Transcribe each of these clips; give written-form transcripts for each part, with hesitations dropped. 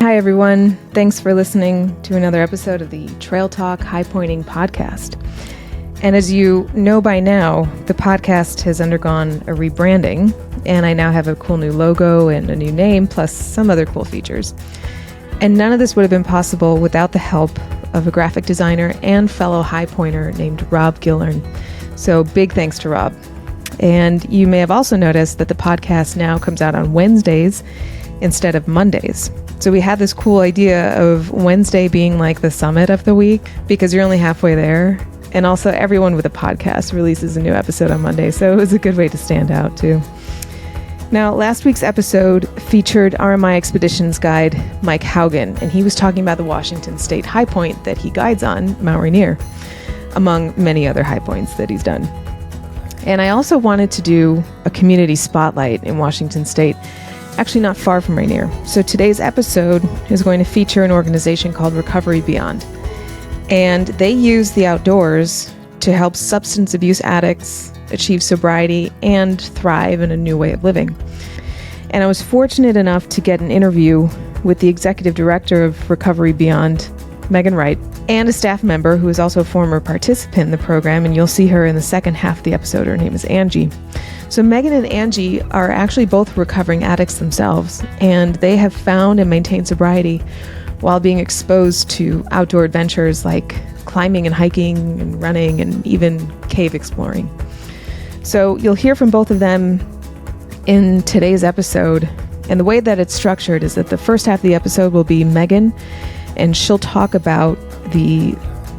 Hi, everyone. Thanks for listening to another episode of the Trail Talk High Pointing podcast. And as you know by now, the podcast has undergone a rebranding, and I now have a cool new logo and a new name, plus some other cool features. And none of this would have been possible without the help of a graphic designer and fellow high pointer named Rob Gillern. So big thanks to Rob. And you may have also noticed that the podcast now comes out on Wednesdays instead of Mondays. So we had this cool idea of Wednesday being like the summit of the week because you're only halfway there. And also everyone with a podcast releases a new episode on Monday. So it was a good way to stand out too. Now, last week's episode featured RMI Expeditions guide Mike Haugen, and he was talking about the Washington State high point that he guides on, Mount Rainier, among many other high points that he's done. And I also wanted to do a community spotlight in Washington State, actually not far from Rainier. So today's episode is going to feature an organization called Recovery Beyond. And they use the outdoors to help substance abuse addicts achieve sobriety and thrive in a new way of living. And I was fortunate enough to get an interview with the executive director of Recovery Beyond, Wright, and a staff member who is also a former participant in the program, and you'll see her in the second half of the episode. Her name is Angie. So Megan and Angie are actually both recovering addicts themselves, and they have found and maintained sobriety while being exposed to outdoor adventures like climbing and hiking and running and even cave exploring. So you'll hear from both of them in today's episode. And the way that it's structured is that the first half of the episode will be Megan, and she'll talk about the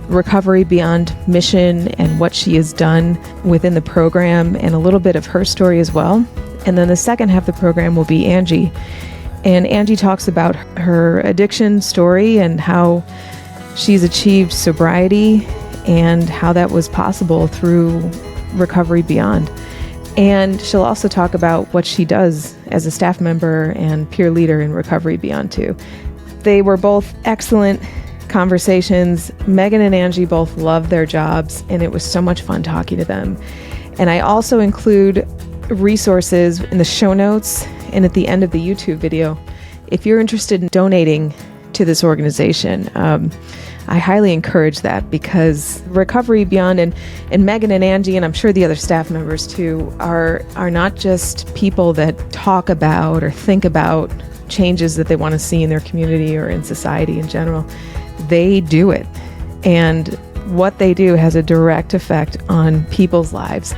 Recovery Beyond mission and what she has done within the program and a little bit of her story as well. And then the second half of the program will be Angie. And Angie talks about her addiction story and how she's achieved sobriety and how that was possible through Recovery Beyond. And she'll also talk about what she does as a staff member and peer leader in Recovery Beyond too. They were both excellent conversations. Megan and Angie both love their jobs, and it was so much fun talking to them. And I also include resources in the show notes and at the end of the YouTube video. If you're interested in donating to this organization, I highly encourage that, because Recovery Beyond and Megan and Angie, and I'm sure the other staff members too, are not just people that talk about or think about changes that they want to see in their community or in society in general. They do it. And what they do has a direct effect on people's lives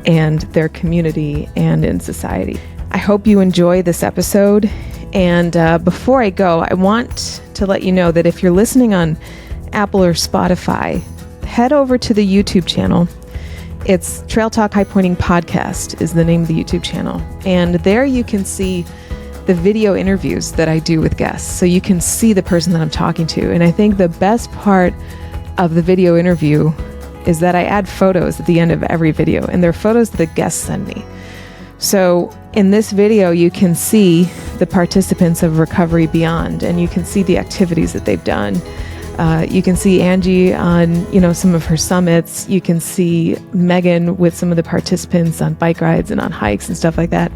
and their community and in society. I hope you enjoy this episode. And before I go, I want to let you know that if you're listening on Apple or Spotify, head over to the YouTube channel. It's Trail Talk High Pointing Podcast is the name of the YouTube channel. And there you can see the video interviews that I do with guests. So you can see the person that I'm talking to. And I think the best part of the video interview is that I add photos at the end of every video, and they're photos that the guests send me. So in this video, you can see the participants of Recovery Beyond, and you can see the activities that they've done. You can see Angie on, some of her summits. You can see Megan with some of the participants on bike rides and on hikes and stuff like that.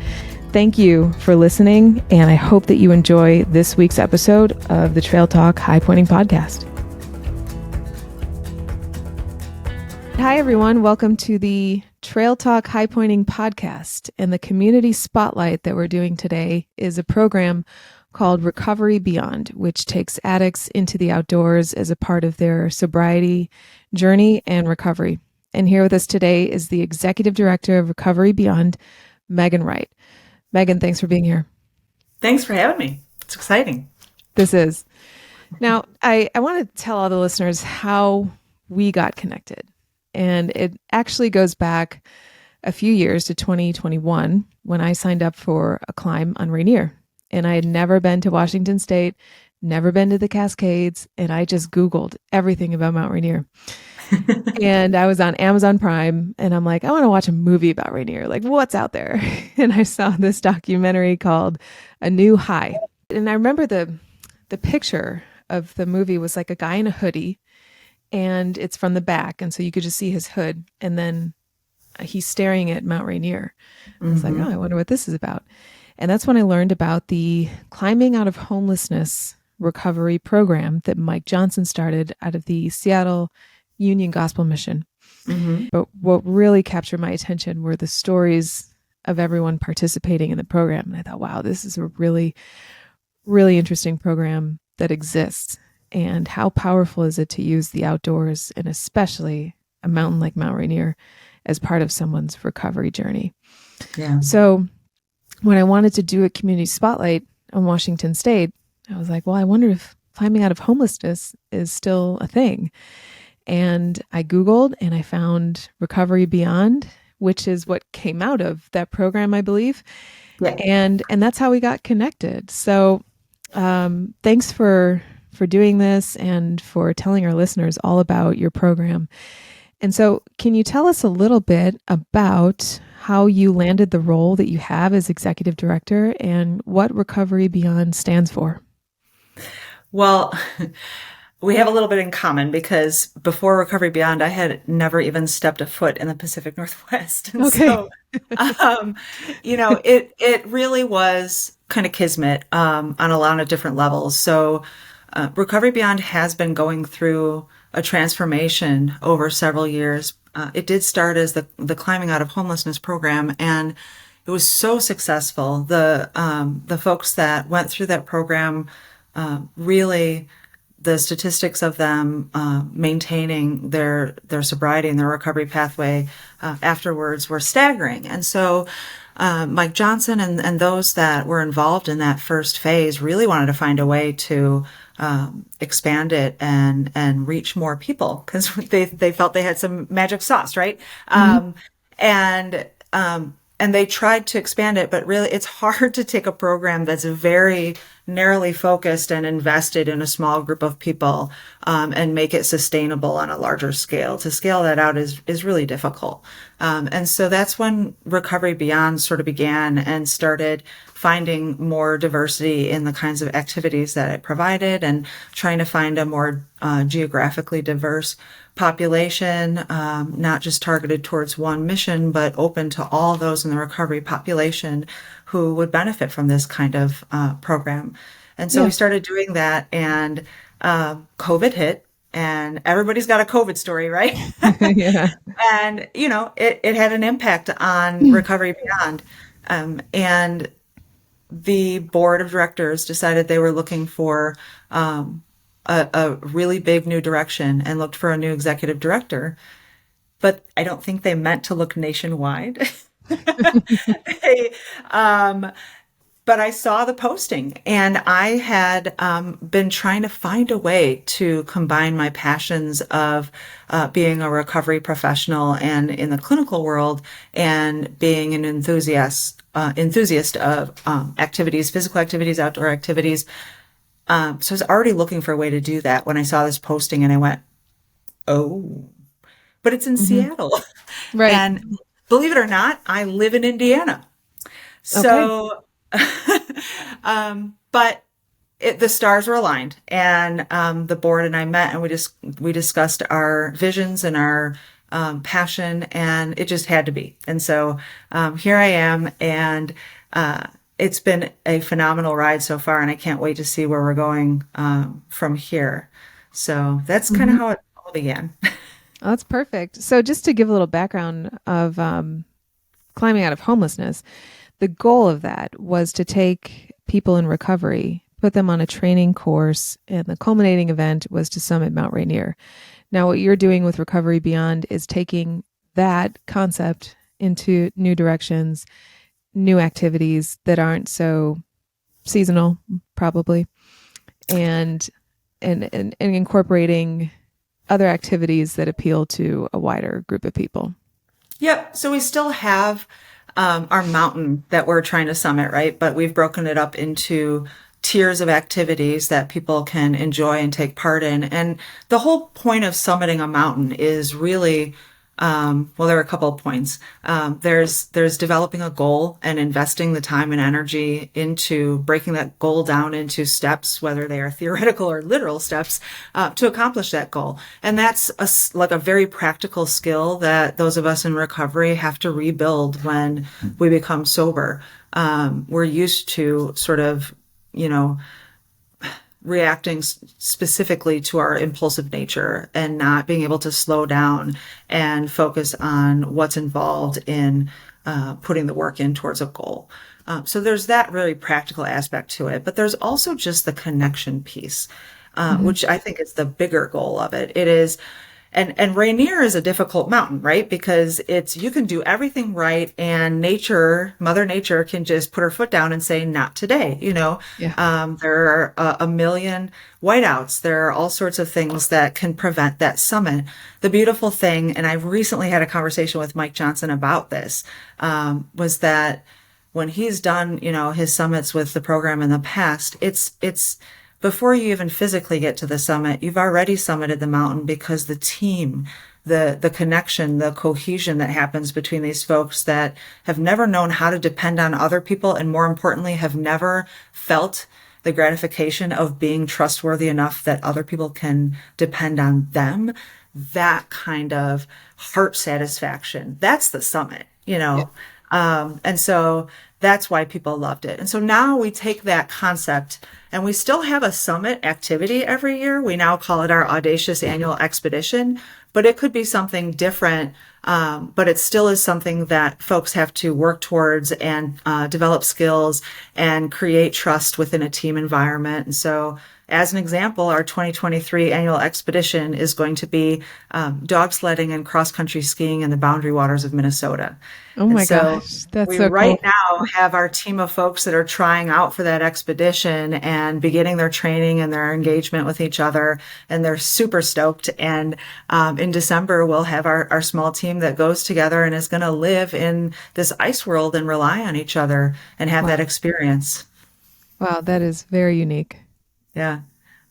Thank you for listening, and I hope that you enjoy this week's episode of the Trail Talk High Pointing Podcast. Hi, everyone. Welcome to the Trail Talk High Pointing Podcast. And the community spotlight that we're doing today is a program called Recovery Beyond, which takes addicts into the outdoors as a part of their sobriety journey and recovery. And here with us today is the executive director of Recovery Beyond, Megan Wright. Megan, thanks for being here. Thanks for having me. It's exciting. This is. Now, I want to tell all the listeners how we got connected. And it actually goes back a few years to 2021 when I signed up for a climb on Rainier. And I had never been to Washington State, never been to the Cascades, and I just Googled everything about Mount Rainier. And I was on Amazon Prime, and I'm like, I want to watch a movie about Rainier. Like, what's out there? And I saw this documentary called A New High. And I remember the picture of the movie was like a guy in a hoodie, and it's from the back. And so you could just see his hood, and then he's staring at Mount Rainier. I was like, oh, I wonder what this is about. And that's when I learned about the Climbing Out of Homelessness recovery program that Mike Johnson started out of the Seattle Union Gospel Mission. Mm-hmm. But what really captured my attention were the stories of everyone participating in the program. And I thought, wow, this is a really, really interesting program that exists. And how powerful is it to use the outdoors, and especially a mountain like Mount Rainier, as part of someone's recovery journey. Yeah. So when I wanted to do a community spotlight on Washington State, I was like, well, I wonder if climbing out of homelessness is still a thing. And I Googled and I found Recovery Beyond, which is what came out of that program, I believe. Yeah. And that's how we got connected. So thanks for doing this and for telling our listeners all about your program. And so can you tell us a little bit about how you landed the role that you have as executive director and what Recovery Beyond stands for? Well, we have a little bit in common because before Recovery Beyond, I had never even stepped a foot in the Pacific Northwest. And Okay. so, it really was kind of kismet on a lot of different levels. So Recovery Beyond has been going through a transformation over several years. It did start as the Climbing Out of Homelessness program, and it was so successful. The folks that went through that program really, the statistics of them maintaining their sobriety and their recovery pathway afterwards were staggering. And so Mike Johnson and those that were involved in that first phase really wanted to find a way to expand it and reach more people because they felt they had some magic sauce, right? Mm-hmm. And they tried to expand it, but really it's hard to take a program that's very narrowly focused and invested in a small group of people and make it sustainable on a larger scale. To scale that out is really difficult. And so that's when Recovery Beyond sort of began and started finding more diversity in the kinds of activities that it provided and trying to find a more geographically diverse population, not just targeted towards one mission, but open to all those in the recovery population who would benefit from this kind of program. And so we started doing that, and COVID hit, and everybody's got a COVID story, right? Yeah. And, it had an impact on Recovery Beyond. And the board of directors decided they were looking for a really big new direction and looked for a new executive director. But I don't think they meant to look nationwide. But I saw the posting, and I had been trying to find a way to combine my passions of being a recovery professional and in the clinical world and being an enthusiast of activities, physical activities, outdoor activities. So I was already looking for a way to do that when I saw this posting, and I went, oh, but it's in Seattle. Right. And believe it or not, I live in Indiana. So, but the stars were aligned, and the board and I met, and we discussed our visions and our passion, and it just had to be. And so here I am, and it's been a phenomenal ride so far, and I can't wait to see where we're going from here. So that's kind of how it all began. Oh, that's perfect. So just to give a little background of Climbing Out of Homelessness, the goal of that was to take people in recovery, put them on a training course, and the culminating event was to summit Mount Rainier. Now, what you're doing with Recovery Beyond is taking that concept into new directions, new activities that aren't so seasonal, probably, and incorporating other activities that appeal to a wider group of people. Yep. So we still have our mountain that we're trying to summit, right? But we've broken it up into tiers of activities that people can enjoy and take part in. And the whole point of summiting a mountain is really, well, there are a couple of points. There's developing a goal and investing the time and energy into breaking that goal down into steps, whether they are theoretical or literal steps, to accomplish that goal. And that's like a very practical skill that those of us in recovery have to rebuild when we become sober. We're used to sort of, reacting specifically to our impulsive nature and not being able to slow down and focus on what's involved in putting the work in towards a goal. So there's that really practical aspect to it, but there's also just the connection piece, which I think is the bigger goal of it. It is, and Rainier is a difficult mountain, right? Because you can do everything right, and Mother Nature can just put her foot down and say, not today, Yeah. There are a million whiteouts. There are all sorts of things that can prevent that summit. The beautiful thing, and I recently had a conversation with Mike Johnson about this, was that when he's done, his summits with the program in the past, it's before you even physically get to the summit, you've already summited the mountain because the team, the connection, the cohesion that happens between these folks that have never known how to depend on other people, and more importantly, have never felt the gratification of being trustworthy enough that other people can depend on them. That kind of heart satisfaction, that's the summit, Yeah. and so that's why people loved it. And so now we take that concept, and we still have a summit activity every year. We now call it our Audacious Annual Expedition, but it could be something different. But it still is something that folks have to work towards and develop skills and create trust within a team environment. And so, as an example, our 2023 annual expedition is going to be dog sledding and cross-country skiing in the Boundary Waters of Minnesota. Oh And my so gosh, that's we so right cool. now have our team of folks that are trying out for that expedition and beginning their training and their engagement with each other. And they're super stoked. And in December, we'll have our small team that goes together and is going to live in this ice world and rely on each other and have that Wow. experience. Wow, that is very unique. Yeah.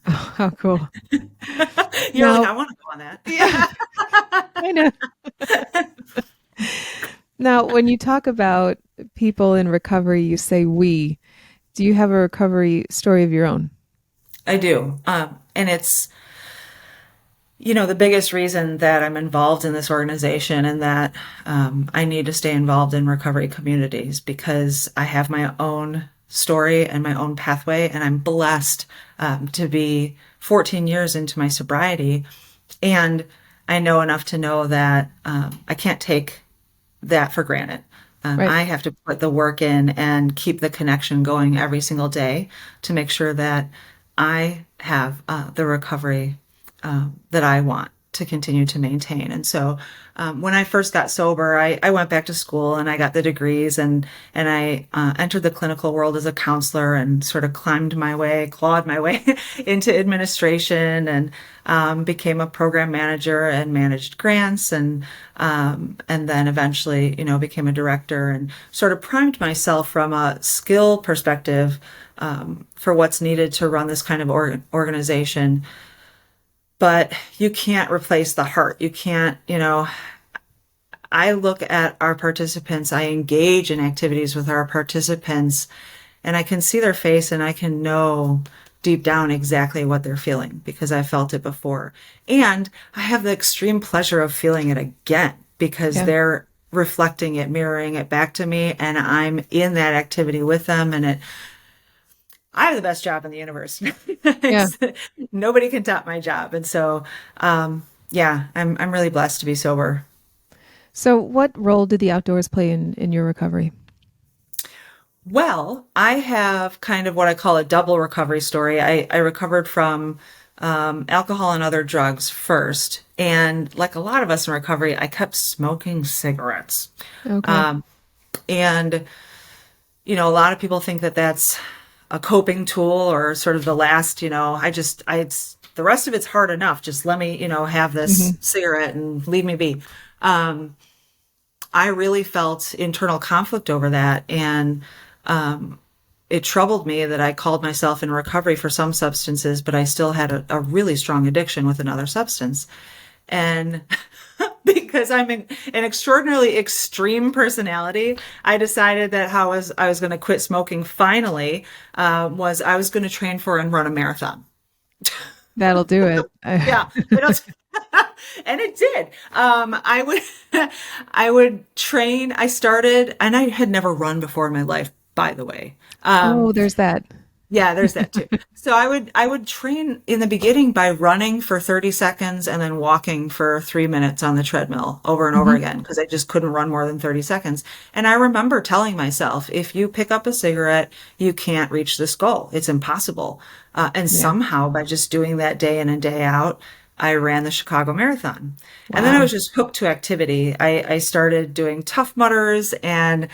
Oh, how cool. You're like, Now, I want to go on that. yeah, I know. Now, when you talk about people in recovery, you say we. Do you have a recovery story of your own? I do. And it's, the biggest reason that I'm involved in this organization and that I need to stay involved in recovery communities because I have my own story and my own pathway, and I'm blessed to be 14 years into my sobriety. And I know enough to know that I can't take that for granted. Right. I have to put the work in and keep the connection going every single day to make sure that I have the recovery that I want to continue to maintain. And so when I first got sober, I went back to school and I got the degrees and I entered the clinical world as a counselor and sort of clawed my way into administration and became a program manager and managed grants and then eventually, became a director and sort of primed myself from a skill perspective for what's needed to run this kind of organization. But you can't replace the heart. You can't, I look at our participants, I engage in activities with our participants, and I can see their face and I can know deep down exactly what they're feeling because I felt it before. And I have the extreme pleasure of feeling it again because Yeah. they're reflecting it, mirroring it back to me, and I'm in that activity with them. And I have the best job in the universe. Yeah. Nobody can top my job. And so, yeah, I'm really blessed to be sober. So, what role did the outdoors play in your recovery? Well, I have kind of what I call a double recovery story. I recovered from alcohol and other drugs first. And like a lot of us in recovery, I kept smoking cigarettes. Okay. And, a lot of people think that that's a coping tool or sort of the last, the rest of it's hard enough. Just let me, have this Hmm. cigarette and leave me be. I really felt internal conflict over that. And it troubled me that I called myself in recovery for some substances, but I still had a really strong addiction with another substance. And because I'm an extraordinarily extreme personality, I decided that how I was going to quit smoking finally was I was going to train for and run a marathon. That'll do it. Yeah, and it did. I would I would train. I started, and I had never run before in my life, by the way. Oh, there's that. Yeah, there's that too. So I would train in the beginning by running for 30 seconds and then walking for 3 minutes on the treadmill over and over Hmm. again because I just couldn't run more than 30 seconds. And I remember telling myself, if you pick up a cigarette, you can't reach this goal. It's impossible. And Yeah. somehow by just doing that day in and day out, I ran the Chicago Marathon. And then I Wow. was just hooked to activity. I started doing Tough Mudders and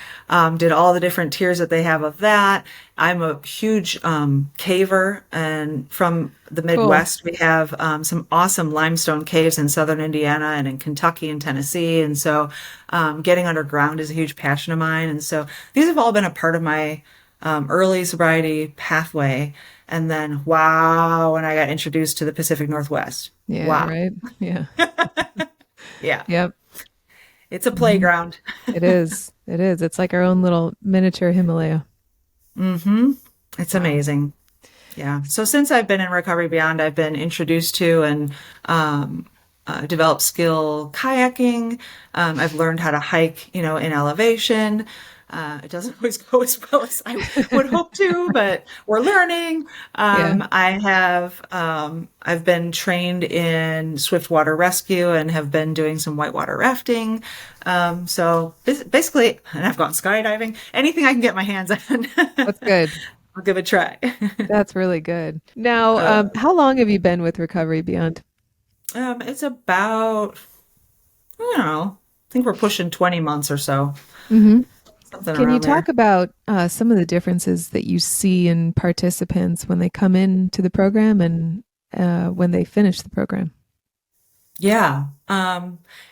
did all the different tiers that they have of that. I'm a huge caver, and from the Cool. Midwest, we have some awesome limestone caves in southern Indiana and in Kentucky and Tennessee. And so getting underground is a huge passion of mine. And so these have all been a part of my early sobriety pathway. And then, wow, when I got introduced to the Pacific Northwest. Yeah, Wow. right. Yeah. Yeah. Yep. It's a Hmm. playground. It is. It is. It's like our own little miniature Himalaya. Hmm. It's Wow. amazing. Yeah. So since I've been in Recovery Beyond, I've been introduced to and developed skill kayaking. I've learned how to hike, in elevation. It doesn't always go as well as I would hope to, but we're learning. Yeah. I've been trained in swiftwater rescue and have been doing some whitewater rafting. Basically, and I've gone skydiving. Anything I can get my hands on, That's good. I'll give it a try. That's really good. Now, Uh, how long have you been with Recovery Beyond? it's about, I don't know, I think we're pushing 20 months or so, Hmm. something Can you around there. talk about some of the differences that you see in participants when they come into the program and when they finish the program? Yeah.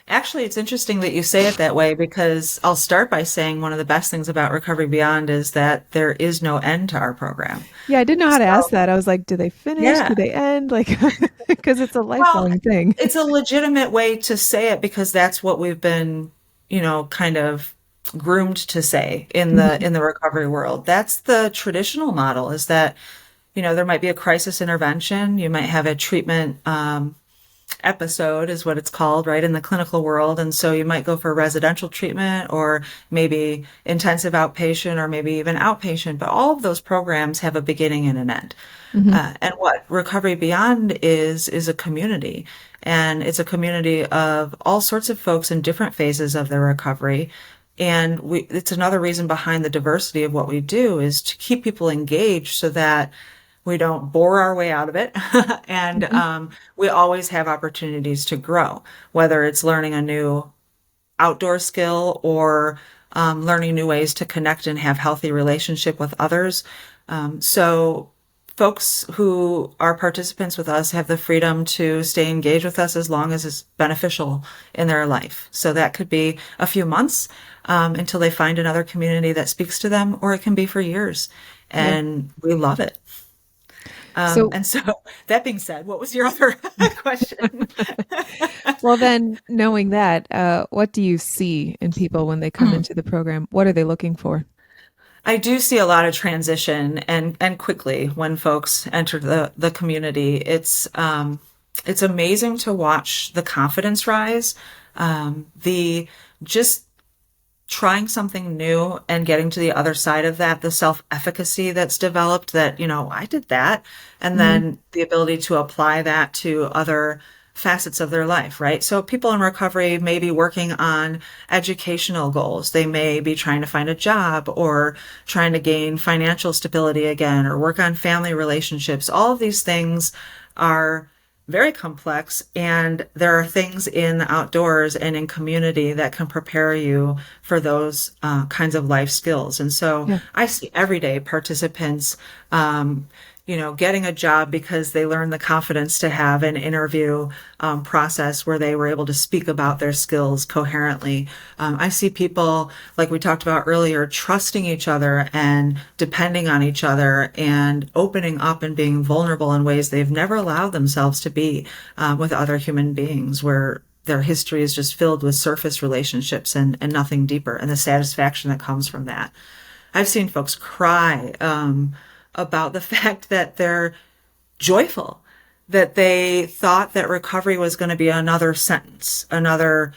Actually, it's interesting that you say it that way because I'll start by saying one of the best things about Recovery Beyond is that there is no end to our program. Yeah, I didn't know how to ask So, that. I was like, do they finish? Do yeah. they end? Like, because it's a Well, lifelong thing. it's a legitimate way to say it because that's what we've been, kind of groomed to say in the Hmm. in the recovery world. That's the traditional model is that, there might be a crisis intervention, you might have a treatment episode is what it's called, right, in the clinical world. And so you might go for residential treatment or maybe intensive outpatient or maybe even outpatient. But all of those programs have a beginning and an end. Hmm. And what Recovery Beyond is a community. And it's a community of all sorts of folks in different phases of their recovery. And it's another reason behind the diversity of what we do is to keep people engaged so that we don't bore our way out of it. And Hmm. we always have opportunities to grow, whether it's learning a new outdoor skill or learning new ways to connect and have healthy relationship with others. So folks who are participants with us have the freedom to stay engaged with us as long as it's beneficial in their life. So that could be a few months until they find another community that speaks to them, or it can be for years. Yeah. And we love it. So, And so that being said, what was your other question? well, then knowing that, what do you see in people when they come into the program? What are they looking for? I do see a lot of transition and quickly when folks enter the community. It's amazing to watch the confidence rise. The just trying something new and getting to the other side of that, the self-efficacy that's developed that, I did that. And Hmm. then the ability to apply that to other facets of their life, right? So people in recovery may be working on educational goals. They may be trying to find a job or trying to gain financial stability again or work on family relationships. All of these things are very complex, and there are things in the outdoors and in community that can prepare you for those kinds of life skills. And so Yeah. I see everyday participants, getting a job because they learned the confidence to have an interview process where they were able to speak about their skills coherently. I see people, like we talked about earlier, trusting each other and depending on each other and opening up and being vulnerable in ways they've never allowed themselves to be with other human beings, where their history is just filled with surface relationships and nothing deeper, and the satisfaction that comes from that. I've seen folks cry about the fact that they're joyful, that they thought that recovery was going to be another sentence, another,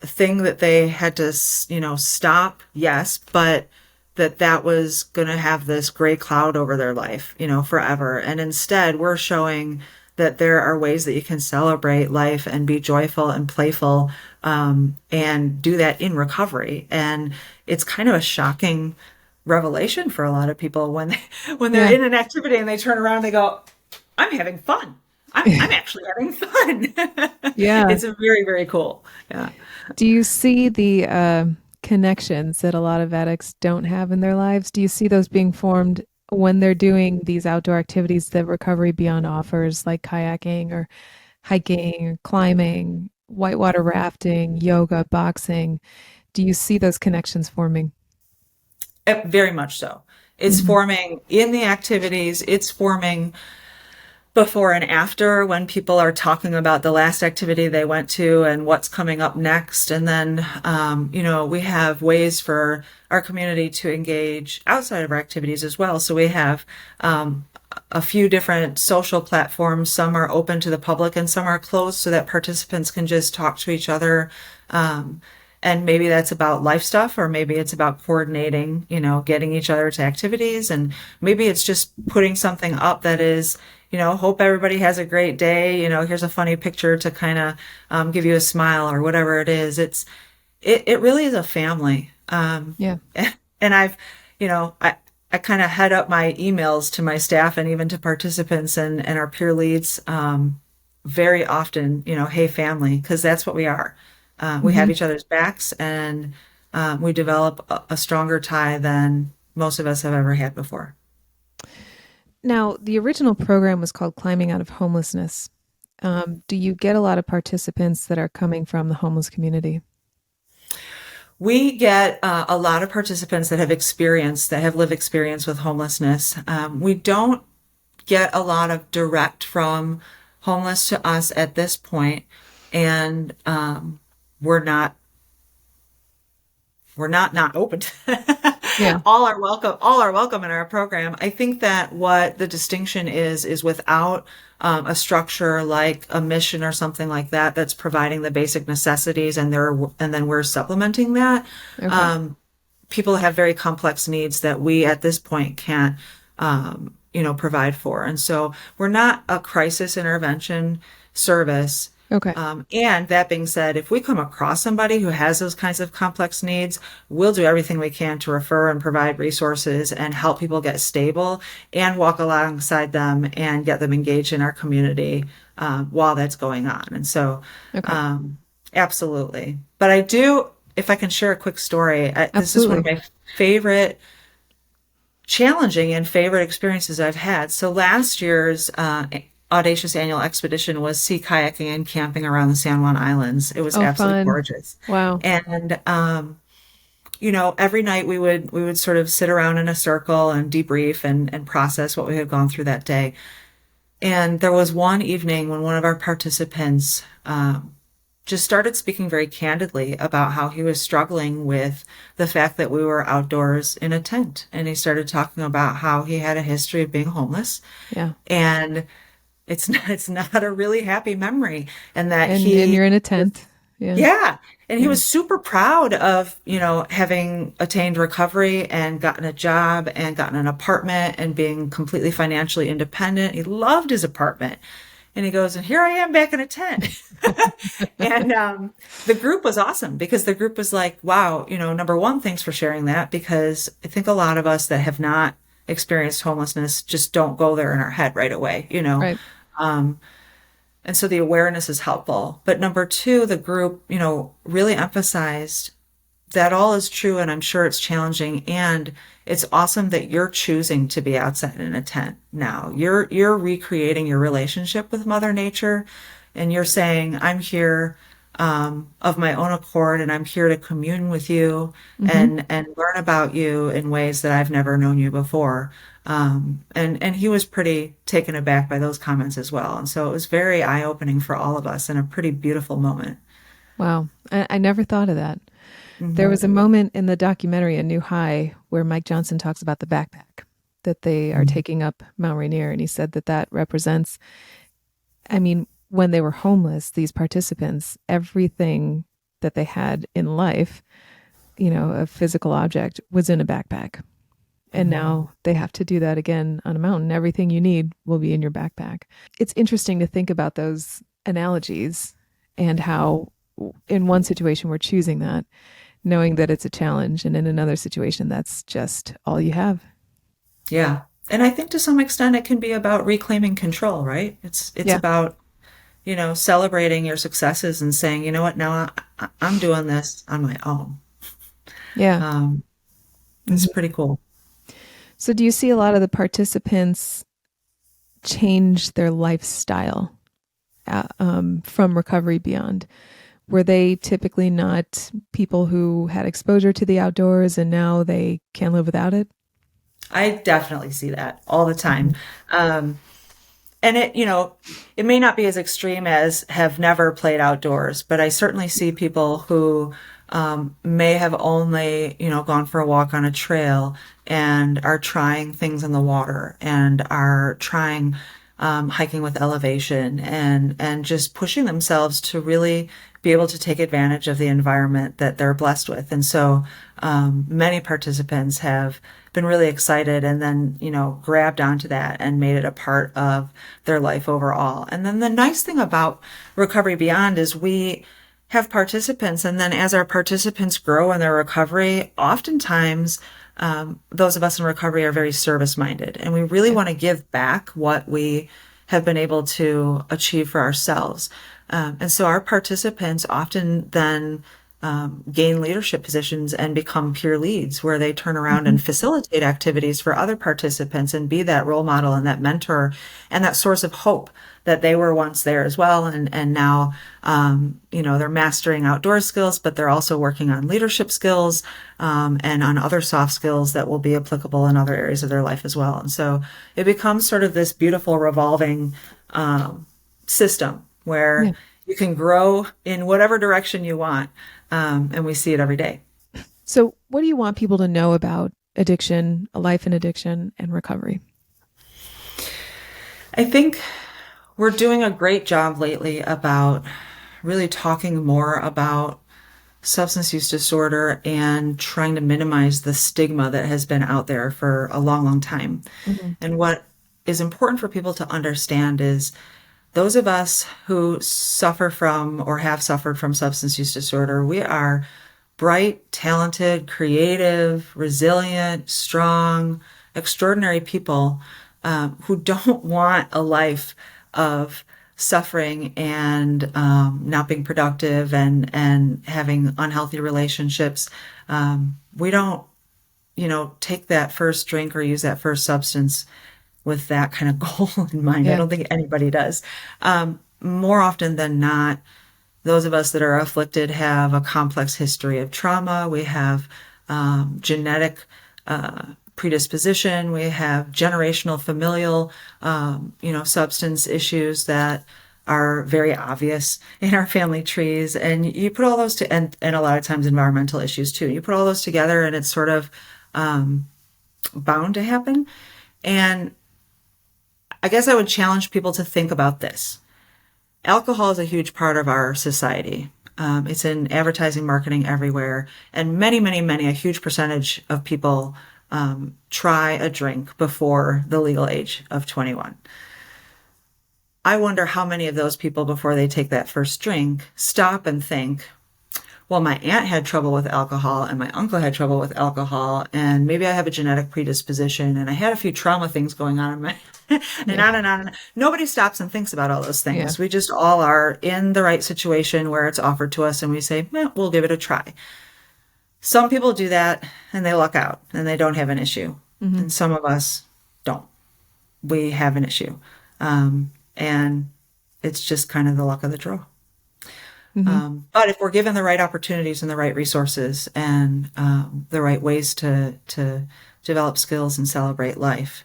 thing that they had to, stop. Yes, but that was going to have this gray cloud over their life, forever. And instead, we're showing that there are ways that you can celebrate life and be joyful and playful, and do that in recovery. And it's kind of a shocking revelation for a lot of people when they're Yeah. in an activity and they turn around and they go, "I'm having fun. I'm actually having fun." Yeah. It's very, very cool. Yeah. Do you see the connections that a lot of addicts don't have in their lives? Do you see those being formed when they're doing these outdoor activities that Recovery Beyond offers, like kayaking or hiking or climbing, whitewater rafting, yoga, boxing? Do you see those connections forming? Very much so. It's Mhm. forming in the activities. It's forming before and after when people are talking about the last activity they went to and what's coming up next. And then, we have ways for our community to engage outside of our activities as well. So we have a few different social platforms. Some are open to the public and some are closed so that participants can just talk to each other. And maybe that's about life stuff, or maybe it's about coordinating, getting each other to activities. And maybe it's just putting something up that is, hope everybody has a great day. Here's a funny picture to kind of give you a smile or whatever it is. It really is a family. Yeah. And I kind of head up my emails to my staff and even to participants and our peer leads, very often, hey, family, because that's what we are. We have Hmm. each other's backs, and we develop a stronger tie than most of us have ever had before. Now, the original program was called Climbing Out of Homelessness. Do you get a lot of participants that are coming from the homeless community? We get a lot of participants that have lived experience with homelessness. We don't get a lot of direct from homeless to us at this point, and we're not not open to Yeah. all are welcome. All are welcome in our program. I think that what the distinction is without a structure like a mission or something like that that's providing the basic necessities, and then we're supplementing that. Okay. People have very complex needs that we at this point can't provide for, and so we're not a crisis intervention service. Okay. And that being said, if we come across somebody who has those kinds of complex needs, we'll do everything we can to refer and provide resources and help people get stable and walk alongside them and get them engaged in our community while that's going on. And so, Okay. absolutely. But I do, if I can share a quick story, this is one of Absolutely. my favorite challenging and favorite experiences I've had. So last year's audacious annual expedition was sea kayaking and camping around the San Juan Islands. It was Oh, absolutely fun. gorgeous. Wow. And every night we would sort of sit around in a circle and debrief and process what we had gone through that day. And there was one evening when one of our participants just started speaking very candidly about how he was struggling with the fact that we were outdoors in a tent. And he started talking about how he had a history of being homeless, Yeah. and it's not a really happy memory, and that And he you're in a tent. Yeah. yeah, and he Yeah. was super proud of, having attained recovery and gotten a job and gotten an apartment and being completely financially independent. He loved his apartment. And he goes, and here I am back in a tent. And the group was awesome because the group was like, wow, number one, thanks for sharing that, because I think a lot of us that have not experienced homelessness just don't go there in our head right away. Right. And so the awareness is helpful. But number two, the group, really emphasized that all is true, and I'm sure it's challenging, and it's awesome that you're choosing to be outside in a tent now. You're recreating your relationship with Mother Nature, and you're saying, I'm here of my own accord, and I'm here to commune with you Hmm. and learn about you in ways that I've never known you before. And he was pretty taken aback by those comments as well. And so it was very eye-opening for all of us and a pretty beautiful moment. Wow. I never thought of that. There Hmm. was a moment in the documentary, A New High, where Mike Johnson talks about the backpack that they are taking up Mount Rainier. And he said that that represents, I mean, when they were homeless, these participants, everything that they had in life a physical object was in a backpack. And now they have to do that again on a mountain. Everything you need will be in your backpack. It's interesting to think about those analogies and how in one situation we're choosing that, knowing that it's a challenge, and in another situation that's just all you have. Yeah. And I think to some extent it can be about reclaiming control, right? It's Yeah. about, celebrating your successes and saying, you know what, now I'm doing this on my own. Yeah. It's pretty cool. So do you see a lot of the participants change their lifestyle from Recovery Beyond? Were they typically not people who had exposure to the outdoors and now they can't live without it? I definitely see that all the time. And it may not be as extreme as have never played outdoors, but I certainly see people who may have only, gone for a walk on a trail and are trying things in the water and are trying hiking with elevation and just pushing themselves to really be able to take advantage of the environment that they're blessed with. And so many participants have been really excited and then, grabbed onto that and made it a part of their life overall. And then the nice thing about Recovery Beyond is we have participants, and then as our participants grow in their recovery, oftentimes those of us in recovery are very service minded, and we really want to give back what we have been able to achieve for ourselves. And so our participants often then gain leadership positions and become peer leads, where they turn around and facilitate activities for other participants and be that role model and that mentor and that source of hope that they were once there as well. And now, they're mastering outdoor skills, but they're also working on leadership skills and on other soft skills that will be applicable in other areas of their life as well. And so it becomes sort of this beautiful revolving system where you can grow in whatever direction you want. And we see it every day. So what do you want people to know about addiction, a life in addiction, and recovery? I think we're doing a great job lately about really talking more about substance use disorder and trying to minimize the stigma that has been out there for a long, long time. And what is important for people to understand is those of us who suffer from or have suffered from substance use disorder, we are bright, talented, creative, resilient, strong, extraordinary people who don't want a life of suffering and not being productive and having unhealthy relationships. We don't, take that first drink or use that first substance with that kind of goal in mind. I don't think anybody does. More often than not, those of us that are afflicted have a complex history of trauma. We have genetic predisposition. We have generational familial, substance issues that are very obvious in our family trees. And you put all those and a lot of times environmental issues too. You put all those together and it's sort of bound to happen. And I guess I would challenge people to think about this. Alcohol is a huge part of our society. It's in advertising, marketing everywhere. And many, many, many, a huge percentage of people try a drink before the legal age of 21. I wonder how many of those people, before they take that first drink, stop and think, well, my aunt had trouble with alcohol and my uncle had trouble with alcohol, and maybe I have a genetic predisposition and I had a few trauma things going on in my and on and on and on. Nobody stops and thinks about all those things. We just all are in the right situation where it's offered to us and we say, we'll give it a try. Some people do that and they luck out and they don't have an issue. And some of us don't. We have an issue. And it's just kind of the luck of the draw. But if we're given the right opportunities and the right resources and the right ways to develop skills and celebrate life,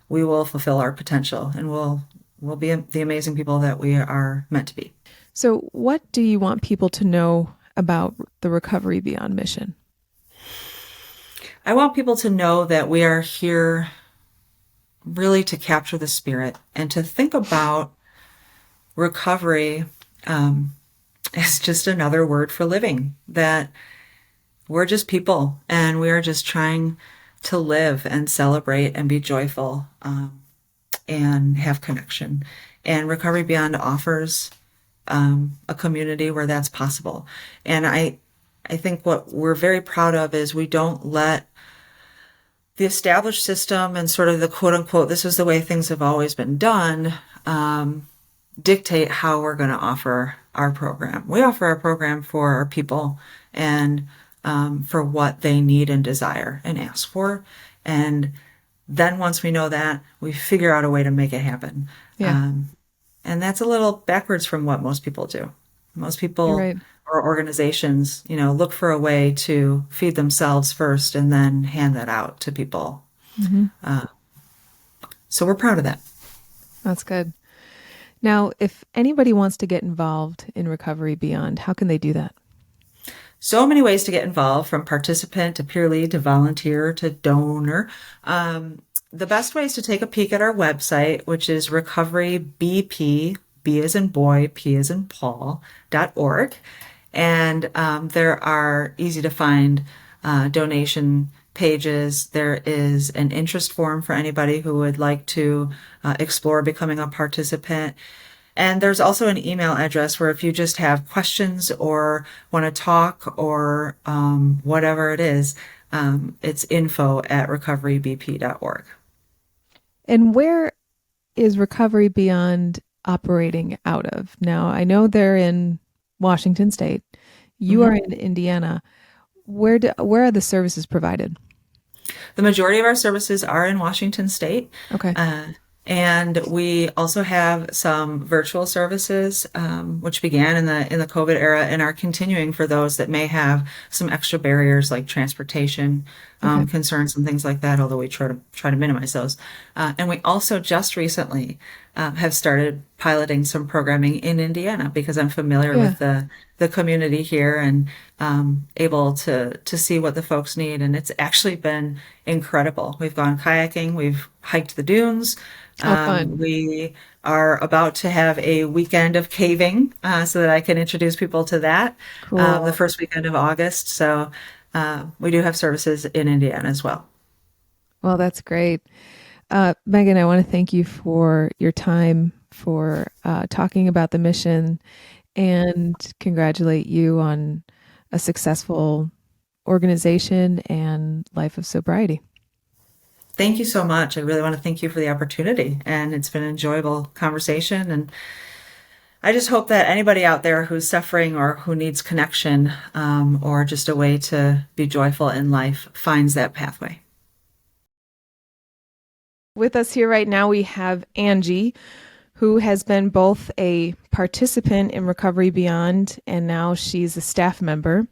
we will fulfill our potential and we'll be the amazing people that we are meant to be. So what do you want people to know about the Recovery Beyond mission? I want people to know that we are here really to capture the spirit and to think about recovery as just another word for living, that we're just people, and we are just trying to live and celebrate and be joyful, and have connection. And Recovery Beyond offers a community where that's possible. And I think what we're very proud of is we don't let the established system and sort of the quote unquote, this is the way things have always been done, dictate how we're going to offer our program. We offer our program for our people and for what they need and desire and ask for. And then once we know that, we figure out a way to make it happen. Yeah. And that's a little backwards from what most people do. Most You're people right. or organizations, look for a way to feed themselves first and then hand that out to people. So we're proud of that. That's good. Now, if anybody wants to get involved in Recovery Beyond, how can they do that? So many ways to get involved, from participant to peer lead to volunteer to donor. The best way is to take a peek at our website, which is recoverybp, B as in boy, P as in Paul.org. And there are easy to find donation pages. There is an interest form for anybody who would like to explore becoming a participant. And there's also an email address where if you just have questions or want to talk or whatever it is, it's info@recoverybp.org. And where is Recovery Beyond operating out of? Now, I know they're in Washington State. You are in Indiana. Where are the services provided? The majority of our services are in Washington State. Okay. And we also have some virtual services, which began in the COVID era and are continuing for those that may have some extra barriers like transportation concerns and things like that, although we try to minimize those. And we also just recently have started piloting some programming in Indiana because I'm familiar with the community here and able to see what the folks need. And it's actually been incredible. We've gone kayaking, we've hiked the dunes. Fun. We are about to have a weekend of caving so that I can introduce people to that Cool. the first weekend of August. So we do have services in Indiana as well. Well, that's great. Megan, I want to thank you for your time, for talking about the mission, and congratulate you on a successful organization and life of sobriety. Thank you so much. I really want to thank you for the opportunity, and it's been an enjoyable conversation. And I just hope that anybody out there who's suffering or who needs connection or just a way to be joyful in life finds that pathway. With us here right now, we have Angie, who has been both a participant in Recovery Beyond, and now she's a staff member.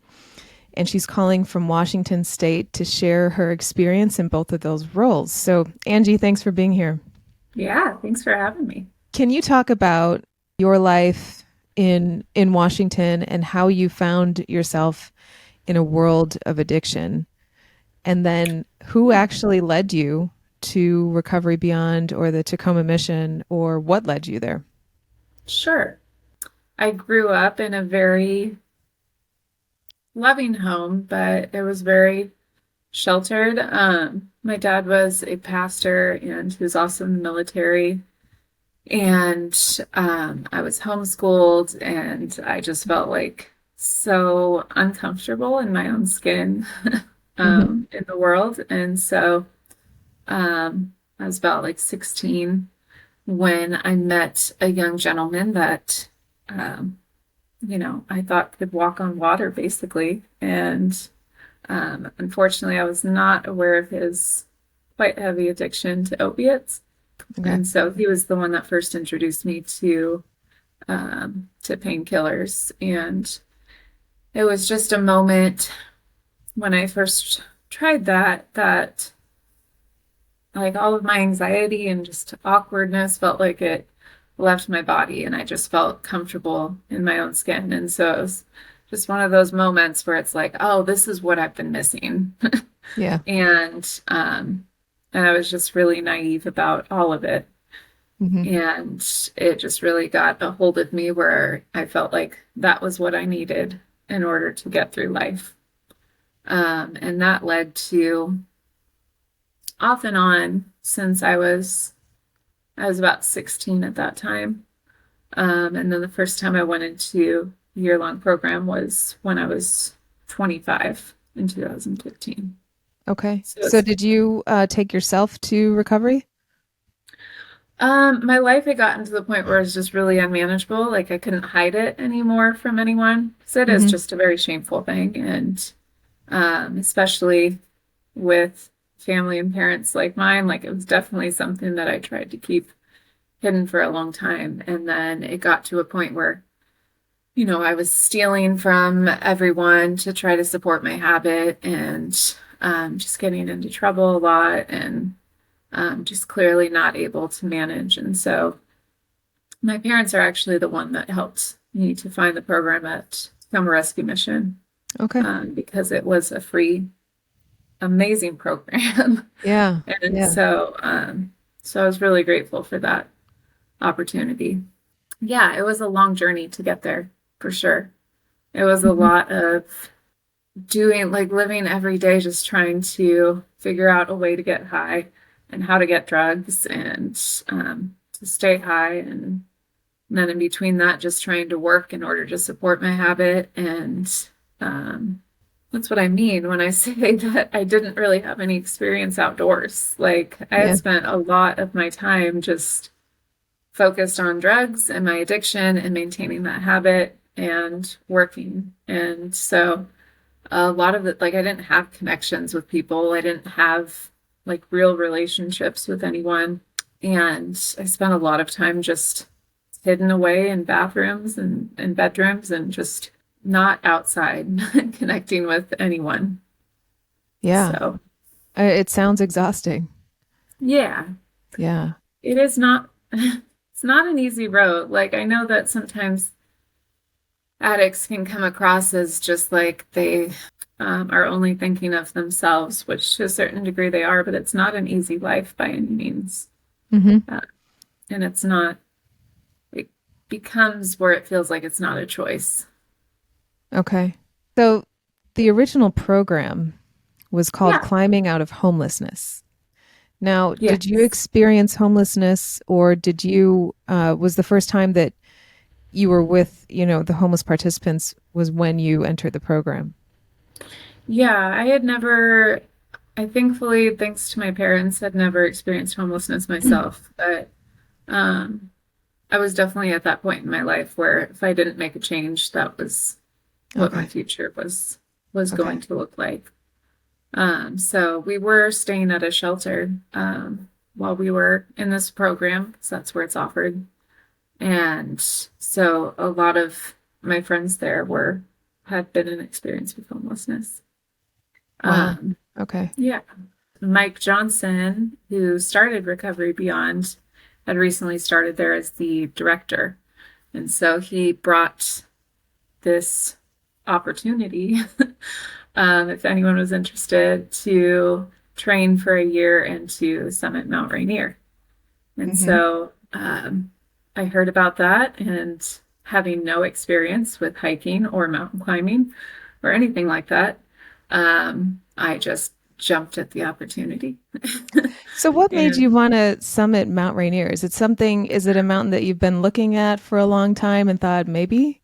And she's calling from Washington State to share her experience in both of those roles. So, Angie, thanks for being here. Yeah, thanks for having me. Can you talk about your life in Washington and how you found yourself in a world of addiction? And then who actually led you to Recovery Beyond or the Tacoma Mission, or what led you there? Sure. I grew up in a very loving home, but it was very sheltered. My dad was a pastor and he was also in the military. And I was homeschooled, and I just felt like so uncomfortable in my own skin in the world. And so I was about like 16 when I met a young gentleman that I thought could walk on water, basically. And unfortunately, I was not aware of his quite heavy addiction to opiates. Okay. And so he was the one that first introduced me to painkillers. And it was just a moment when I first tried that like all of my anxiety and just awkwardness felt like it left my body, and I just felt comfortable in my own skin. And so it was just one of those moments where it's like, oh, this is what I've been missing. Yeah. And I was just really naive about all of it. And it just really got a hold of me where I felt like that was what I needed in order to get through life. And that led to off and on since I was about 16 at that time. And then the first time I went into a year-long program was when I was 25 in 2015. Okay. So So it's did you take yourself to recovery? my life had gotten to the point where it was just really unmanageable. Like I couldn't hide it anymore from anyone. So it is Hmm. just a very shameful thing. And especially with family and parents like mine, like it was definitely something that I tried to keep hidden for a long time. And then it got to a point where, I was stealing from everyone to try to support my habit and just getting into trouble a lot and just clearly not able to manage. And so my parents are actually the one that helped me to find the program at Summer Rescue Mission Okay. because it was a free, amazing program. Yeah. And Yeah. so I was really grateful for that opportunity. Yeah, it was a long journey to get there for sure. It was a Mhm. lot of doing, like living every day, just trying to figure out a way to get high and how to get drugs and to stay high. And then in between that, just trying to work in order to support my habit. And um, that's what I mean when I say that I didn't really have any experience outdoors. Like I had Yeah. spent a lot of my time just focused on drugs and my addiction and maintaining that habit and working. And so a lot of it, like I didn't have connections with people. I didn't have like real relationships with anyone. And I spent a lot of time just hidden away in bathrooms and bedrooms and just not outside connecting with anyone. Yeah. So It sounds exhausting. yeah, Yeah. it is not, it's not an easy road. Like I know that sometimes addicts can come across as just like they are only thinking of themselves, which to a certain degree they are, but it's not an easy life by any means. Hmm. Uh, and it's not, it becomes where it feels like it's not a choice. Okay. So the original program was called Yeah. Climbing Out of Homelessness. Now, did you Yes. experience homelessness, or was the first time that you were with, the homeless participants was when you entered the program? Yeah. I thankfully, thanks to my parents, had never experienced homelessness myself, but um, I was definitely at that point in my life where if I didn't make a change, that was what my Okay. future was going Okay. to look like. So we were staying at a shelter while we were in this program, because that's where it's offered. And so a lot of my friends there were had been in experience with homelessness. Wow. Um, Okay. yeah. Mike Johnson, who started Recovery Beyond, had recently started there as the director. And so he brought this opportunity, if anyone was interested, to train for a year and to summit Mount Rainier. And Hmm. so I heard about that, and having no experience with hiking or mountain climbing or anything like that, I just jumped at the opportunity. So what made And you want to summit Mount Rainier? Is it a mountain that you've been looking at for a long time and thought maybe?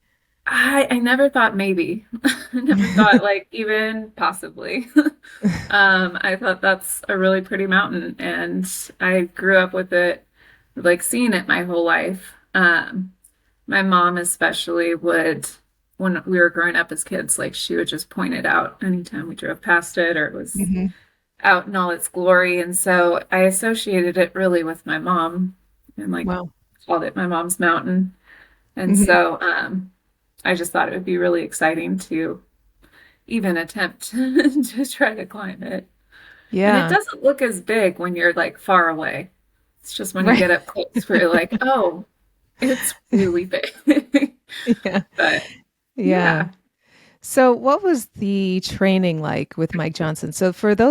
I never thought maybe. I never thought like even possibly. I thought that's a really pretty mountain, and I grew up with it, like seeing it my whole life. My mom especially would, when we were growing up as kids, like she would just point it out anytime we drove past it or it was Hmm. out in all its glory. And so I associated it really with my mom and like Wow. called it my mom's mountain. And Hmm. so I just thought it would be really exciting to even attempt to try to climb it. And it Yeah. doesn't look as big when you're like far away. It's just when you Right. get up close where you're like, oh, it's really big. Yeah. But Yeah. yeah. So what was the training like with Mike Johnson? So for the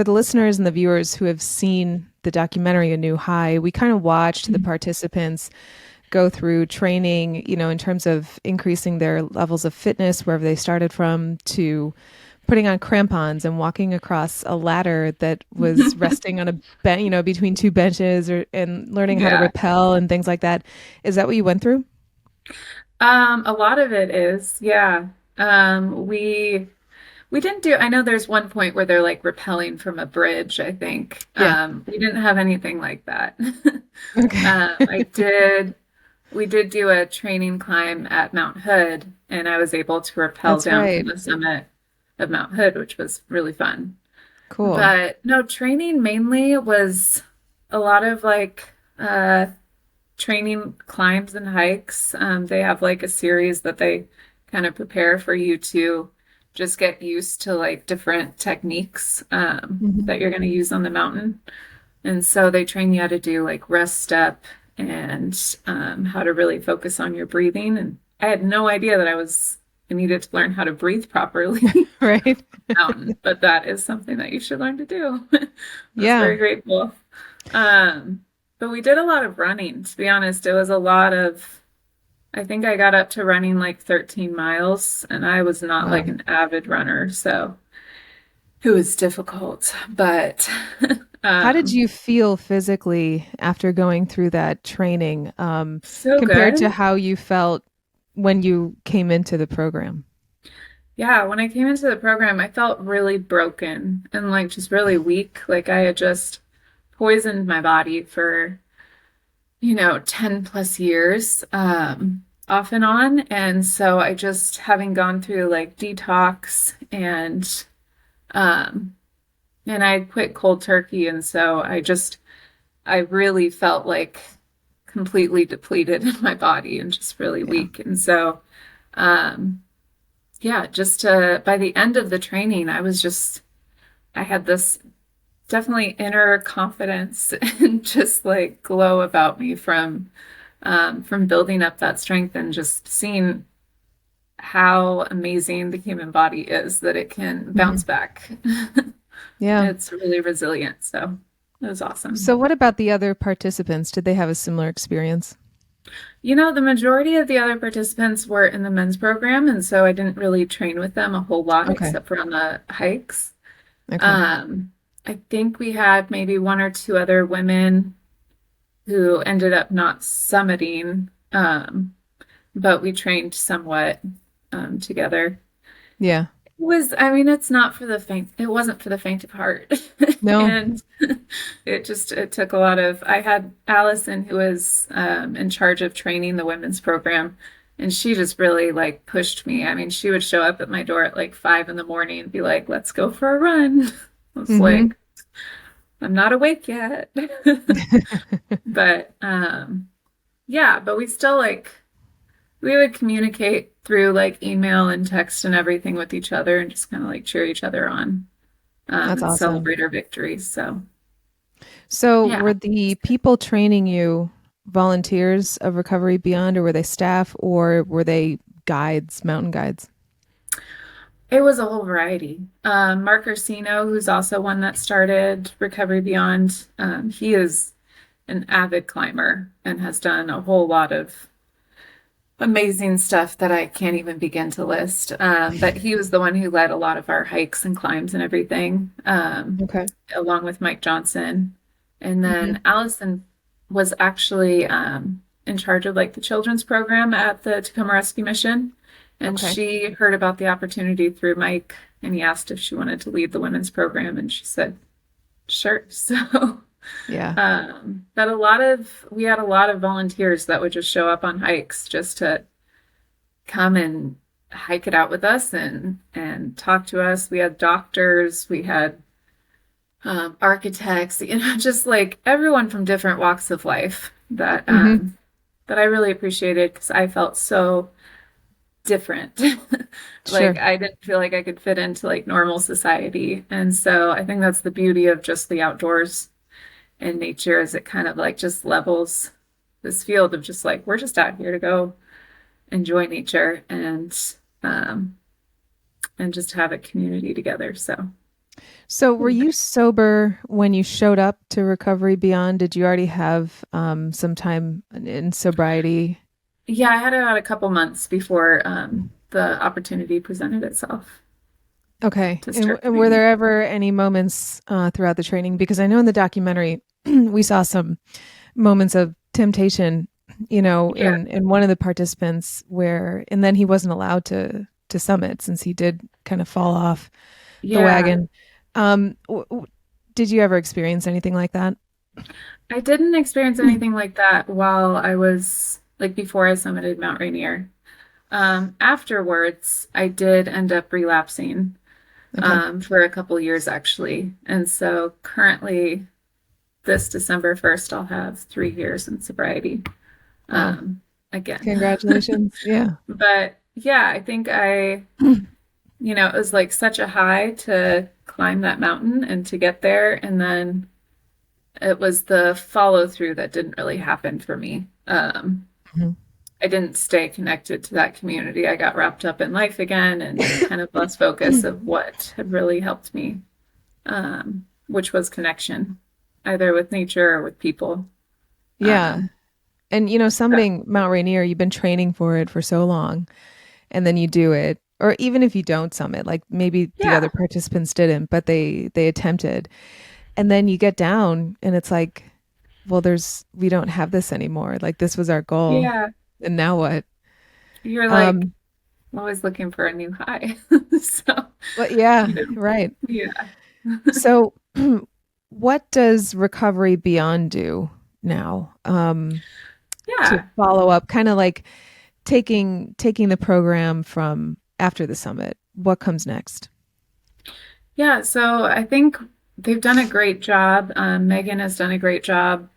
listeners and the viewers who have seen the documentary A New High, we kind of watched the participants go through training, in terms of increasing their levels of fitness wherever they started from to putting on crampons and walking across a ladder that was resting on a bench, between two benches, and learning how to Yeah. rappel and things like that. Is that what you went through? A lot of it is, yeah. We didn't do, I know there's one point where they're like rappelling from a bridge, I think. Yeah. We didn't have anything like that. Okay. I did, we did do a training climb at Mount Hood, and I was able to rappel That's down from right. the summit of Mount Hood, which was really fun. Cool. But no, training mainly was a lot of like training climbs and hikes. They have like a series that they kind of prepare for you to just get used to like different techniques Hmm. that you're going to use on the mountain. And so they train you how to do like rest step and how to really focus on your breathing. And I had no idea that I needed to learn how to breathe properly Right. mountain, but that is something that you should learn to do. I was Yeah. very grateful. But we did a lot of running, to be honest. It was a lot of, I think I got up to running like 13 miles, and I was not like Wow. an avid runner, so it was difficult. But How did um, you feel physically after going through that training, so compared to good. how you felt when you came into the program? Yeah, when I came into the program, I felt really broken and like just really weak. Like I had just poisoned my body for 10 plus years, off and on. And so I just, having gone through like detox um, and I quit cold turkey. And so I really felt like completely depleted in my body and just really Yeah. weak. And so, um, yeah, by the end of the training, I had this definitely inner confidence and just like glow about me from building up that strength and just seeing how amazing the human body is that it can Hmm. bounce back. Yeah. It's really resilient. So it was awesome. So what about the other participants? Did they have a similar experience? The majority of the other participants were in the men's program, and so I didn't really train with them a whole lot Okay. except for on the hikes. Okay. Um, I think we had maybe one or two other women who ended up not summiting, but we trained somewhat together. Yeah. I mean, it's not for the faint, it wasn't for the faint of heart. No. And it took a lot of, I had Allison who was in charge of training the women's program, and she just really like pushed me. I mean, she would show up at my door at like 5 in the morning and be like, let's go for a run. I was Hmm. like, I'm not awake yet. But yeah, but we still like, we would communicate through like email and text and everything with each other and just kind of like cheer each other on That's and awesome. celebrate our victories. So, So yeah. were the people training you volunteers of Recovery Beyond, or were they staff, or were they guides, mountain guides? It was a whole variety. Mark Ursino, who's also one that started Recovery Beyond, he is an avid climber and has done a whole lot of amazing stuff that I can't even begin to list. But he was the one who led a lot of our hikes and climbs and everything, Okay. along with Mike Johnson. And Hmm. then Allison was actually in charge of like the children's program at the Tacoma Rescue Mission. And Okay. she heard about the opportunity through Mike, and he asked if she wanted to lead the women's program, and she said, sure. So, Yeah. but we had a lot of volunteers that would just show up on hikes just to come and hike it out with us and talk to us. We had doctors, we had architects, just like everyone from different walks of life Hmm. that I really appreciated because I felt so different. Like Sure. I didn't feel like I could fit into like normal society. And so I think that's the beauty of just the outdoors and nature is it kind of like just levels this field of just like we're just out here to go enjoy nature um and just have a community together. So So were you sober when you showed up to Recovery Beyond? Did you already have some time in sobriety? yeah, I had about a couple months before the opportunity presented itself. Okay. to And, start and were training. there ever any moments throughout the training? Because I know in the documentary we saw some moments of temptation, Yeah. in one of the participants and then he wasn't allowed to summit since he did kind of fall off the Yeah. wagon. Did you ever experience anything like that? I didn't experience anything like that while I was like before I summited Mount Rainier. Afterwards, I did end up relapsing Okay. for a couple years actually. And so currently, this December 1st, I'll have 3 years in sobriety Wow. again. Congratulations. Yeah. But yeah, I think it was like such a high to climb that mountain and to get there. And then it was the follow through that didn't really happen for me. Mhm. I didn't stay connected to that community. I got wrapped up in life again and kind of lost focus of what had really helped me, which was connection, either with nature or with people. Yeah. Um, And summiting Mount Rainier, you've been training for it for so long, and then you do it. Or even if you don't summit, like maybe the other yeah, participants didn't, but they attempted. And then you get down and it's like, well, we don't have this anymore. Like this was our goal. yeah. And now what? You're like Um, always looking for a new high. So, but yeah, you know, right. yeah. So what does Recovery Beyond do now? To Yeah. follow up, kind of like taking the program from after the summit. What comes next? Yeah. So I think they've done a great job. Megan has done a great job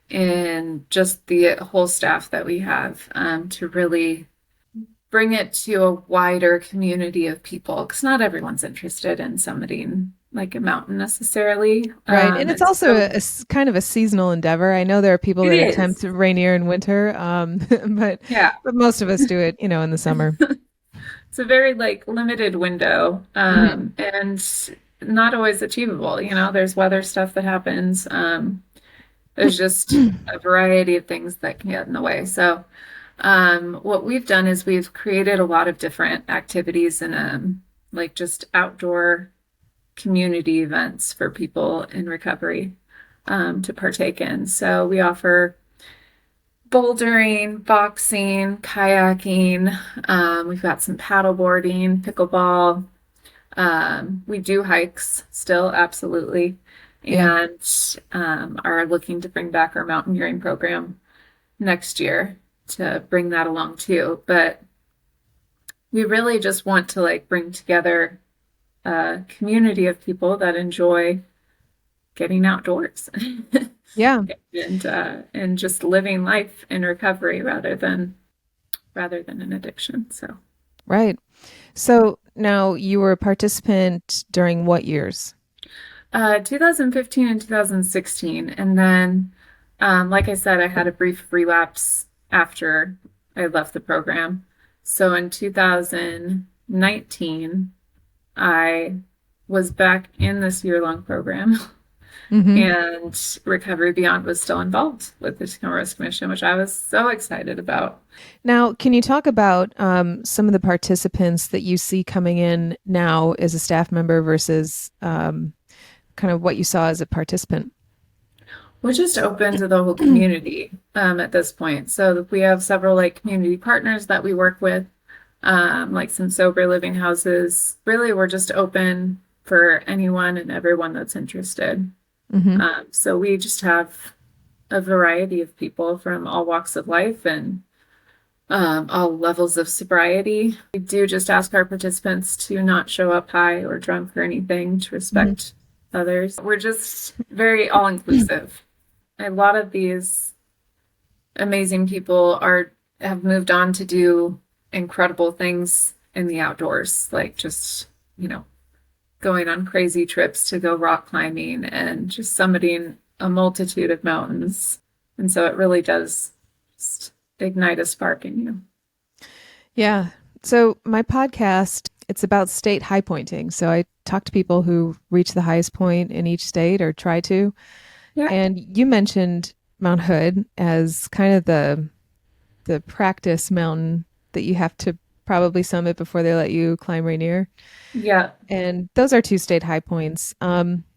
in just the whole staff that we have to really bring it to a wider community of people because not everyone's interested in summiting like a mountain necessarily. Right. And it's And also so kind of a seasonal endeavor. I know there are people it that attempt is. Rainier in winter, but Yeah. most of us do it, in the summer. It's a very like limited window Hmm. and not always achievable. There's weather stuff that happens. There's just a variety of things that can get in the way. So, what we've done is we've created a lot of different activities and like just outdoor community events for people in recovery to partake in. So we offer bouldering, boxing, kayaking. We've got some paddleboarding, pickleball. We do hikes still, absolutely, Yeah. and are looking to bring back our mountaineering program next year to bring that along too. But we really just want to like bring together a community of people that enjoy getting outdoors Yeah. and just living life in recovery rather than an addiction. So Right. So now you were a participant during what years? 2015 and 2016. And then, like I said, I had a brief relapse after I left the program. So in 2019, I was back in this year-long program, Hmm. and Recovery Beyond was still involved with the Tacoma Rescue Mission, which I was so excited about. Now, can you talk about some of the participants that you see coming in now as a staff member versus kind of what you saw as a participant? We're just open to the whole community at this point. So we have several like community partners that we work with, like some sober living houses. Really, we're just open for anyone and everyone that's interested. Hmm. So we just have a variety of people from all walks of life and all levels of sobriety. We do just ask our participants to not show up high or drunk or anything to Hmm. respect others. We're just very all inclusive. A lot of these amazing people have moved on to do incredible things in the outdoors, like just, going on crazy trips to go rock climbing and just summiting a multitude of mountains. And so it really does just ignite a spark in you. Yeah. So my podcast, it's about state high pointing. So I talk to people who reach the highest point in each state or try to. Yeah. And you mentioned Mount Hood as kind of the practice mountain that you have to probably summit before they let you climb Rainier. Yeah. And those are two state high points.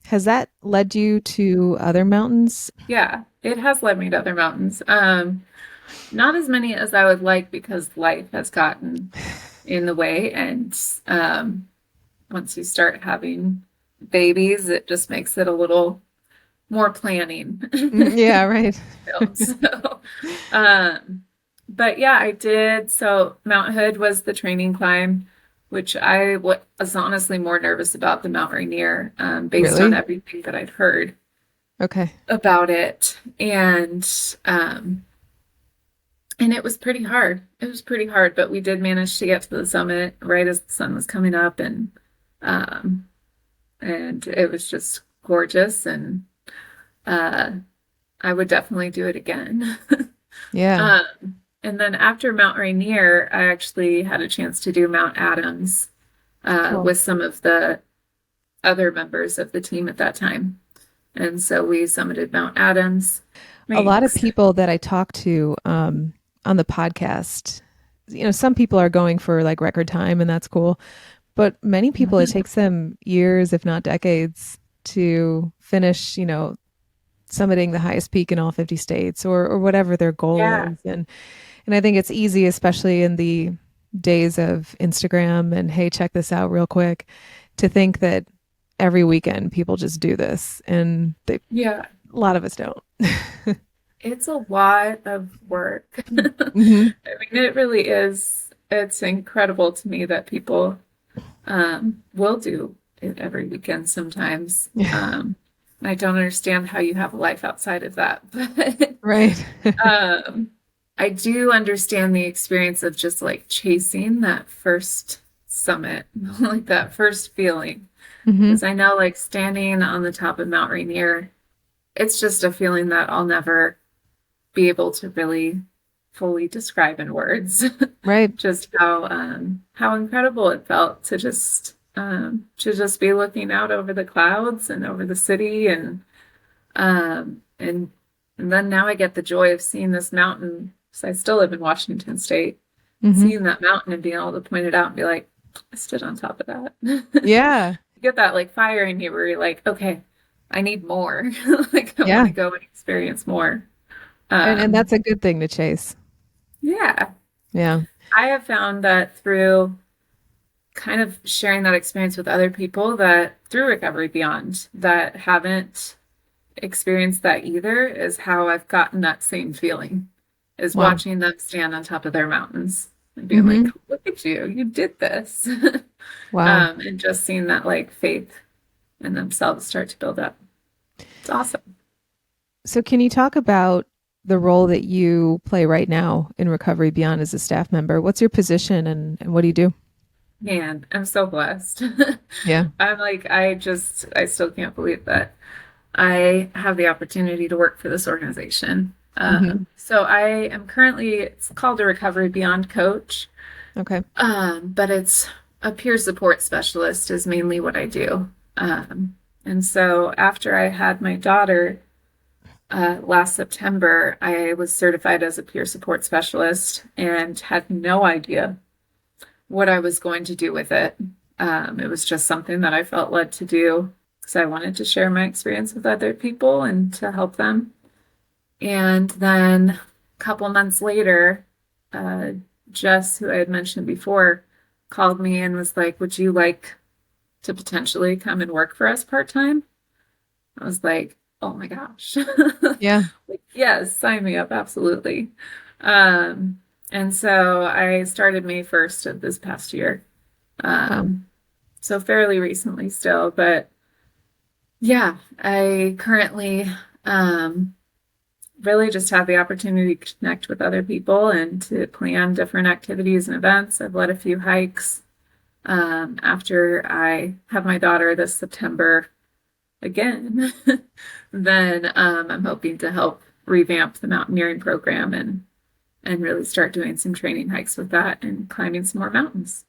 Has that led you to other mountains? Yeah. It has led me to other mountains. Not as many as I would like because life has gotten in the way. And once you start having babies, it just makes it a little more planning. Yeah, right. So, but yeah, I did. So Mount Hood was the training climb, which I was honestly more nervous about than Mount Rainier, based on Really? everything that I'd heard Okay. about it. And it was pretty hard. It was pretty hard, but we did manage to get to the summit right as the sun was coming up, um, and it was just gorgeous. And I would definitely do it again. Yeah. And then after Mount Rainier, I actually had a chance to do Mount Adams Cool. with some of the other members of the team at that time. And so we summited Mount Adams. A lot of Thanks. people that I talk to on the podcast, some people are going for like record time, and that's cool. But many people, it takes them years, if not decades, to finish, summiting the highest peak in all 50 states or whatever their goal Yeah. is. And I think it's easy, especially in the days of Instagram and hey, check this out real quick, to think that every weekend people just do this. And a Yeah. lot of us don't. It's a lot of work. I Hmm. mean, it really is. It's incredible to me that people will do it every weekend sometimes. I don't understand how you have a life outside of that, but Right. I do understand the experience of just like chasing that first summit, like that first feeling. Hmm. Because I know, like, standing on the top of Mount Rainier, it's just a feeling that I'll never be able to really fully describe in words. Right. Just how incredible it felt to just be looking out over the clouds and over the city, um and and then now I get the joy of seeing this mountain, because I still live in Washington State, Hmm. seeing that mountain and being able to point it out and be like, I stood on top of that. Yeah. You get that like fire in you where you're like, okay, I need more. Like I want Yeah. to go and experience more. And Um, that's a good thing to chase. yeah, Yeah. I have found that through kind of sharing that experience with other people that through Recovery Beyond that haven't experienced that either is how I've gotten that same feeling, is Wow. watching them stand on top of their mountains and being like, Hmm. look at you, you did this. Wow. And just seeing that like faith in themselves start to build up. It's awesome. So can you talk about the role that you play right now in Recovery Beyond as a staff member? What's your position and what do you do? Man, I'm so blessed. Yeah. I'm like, I still can't believe that I have the opportunity to work for this organization. Hmm. So I am currently, it's called a Recovery Beyond coach, Okay. but it's a peer support specialist is mainly what I do. And so after I had my daughter last September, I was certified as a peer support specialist and had no idea what I was going to do with it. It was just something that I felt led to do because I wanted to share my experience with other people and to help them. And then a couple months later, Jess, who I had mentioned before, called me and was like, would you like to potentially come and work for us part-time? I was like, oh my gosh. Yeah. Like, yes, sign me up, absolutely. And so I started May 1st of this past year. Wow. So fairly recently still, but yeah, I currently really just have the opportunity to connect with other people and to plan different activities and events. I've led a few hikes. After I have my daughter this September again, then I'm hoping to help revamp the mountaineering program and really start doing some training hikes with that and climbing some more mountains.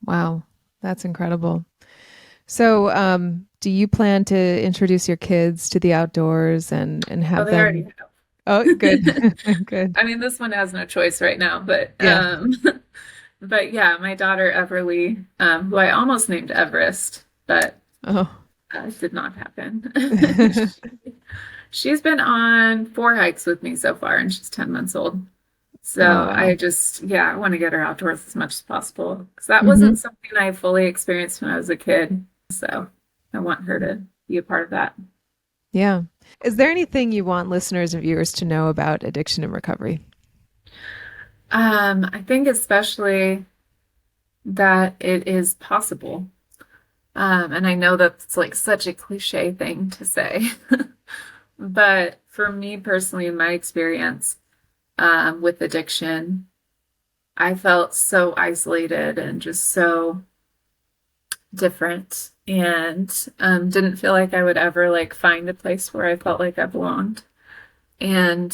Wow. That's incredible. So, do you plan to introduce your kids to the outdoors and Oh, have they already them? Oh, good. Good. I mean, this one has no choice right now, but Yeah. But yeah, my daughter Everly, who I almost named Everest, but Oh. did not happen. She's been on 4 hikes with me so far, and she's 10 months old. So Oh, wow. I want to get her outdoors as much as possible because that Hmm. wasn't something I fully experienced when I was a kid. So I want her to be a part of that. Yeah. Is there anything you want listeners and viewers to know about addiction and recovery? I think especially that it is possible. And I know that's like such a cliche thing to say, but for me personally, in my experience with addiction, I felt so isolated and just so different, and didn't feel like I would ever like find a place where I felt like I belonged. And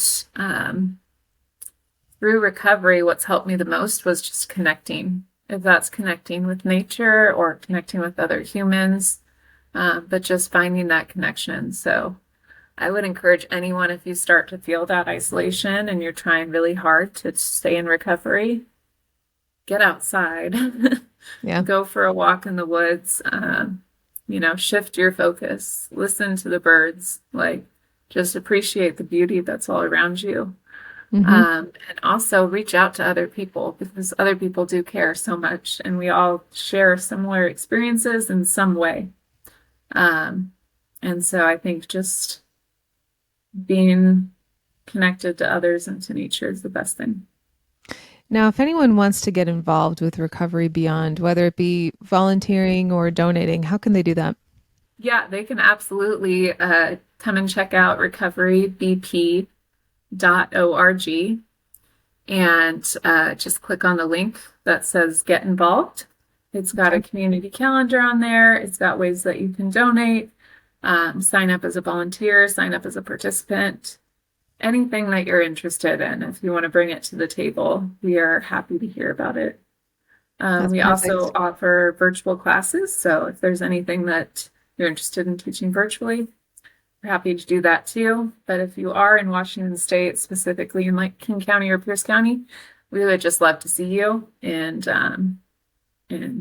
through recovery, what's helped me the most was just connecting. If that's connecting with nature or connecting with other humans, but just finding that connection. So I would encourage anyone, if you start to feel that isolation and you're trying really hard to stay in recovery, get outside, Yeah. go for a walk in the woods, shift your focus, listen to the birds, like just appreciate the beauty that's all around you. Hmm. And also reach out to other people because other people do care so much and we all share similar experiences in some way. And so I think just being connected to others and to nature is the best thing. Now, if anyone wants to get involved with Recovery Beyond, whether it be volunteering or donating, how can they do that? Yeah, they can absolutely come and check out recoverybp.org and just click on the link that says Get Involved. It's got a Okay. community calendar on there. It's got ways that you can donate, sign up as a volunteer, sign up as a participant, anything that you're interested in. If you want to bring it to the table, we are happy to hear about it. That's We also perfect. offer virtual classes. So if there's anything that you're interested in teaching virtually, we're happy to do that too. But if you are in Washington State, specifically in like King County or Pierce County, we would just love to see you and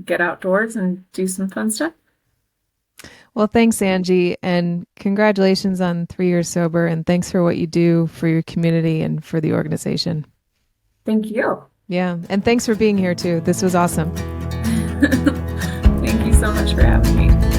get outdoors and do some fun stuff. Well, thanks, Angie, and congratulations on 3 years sober, and thanks for what you do for your community and for the organization. Thank you. Yeah, and thanks for being here too. This was awesome. Thank you so much for having me.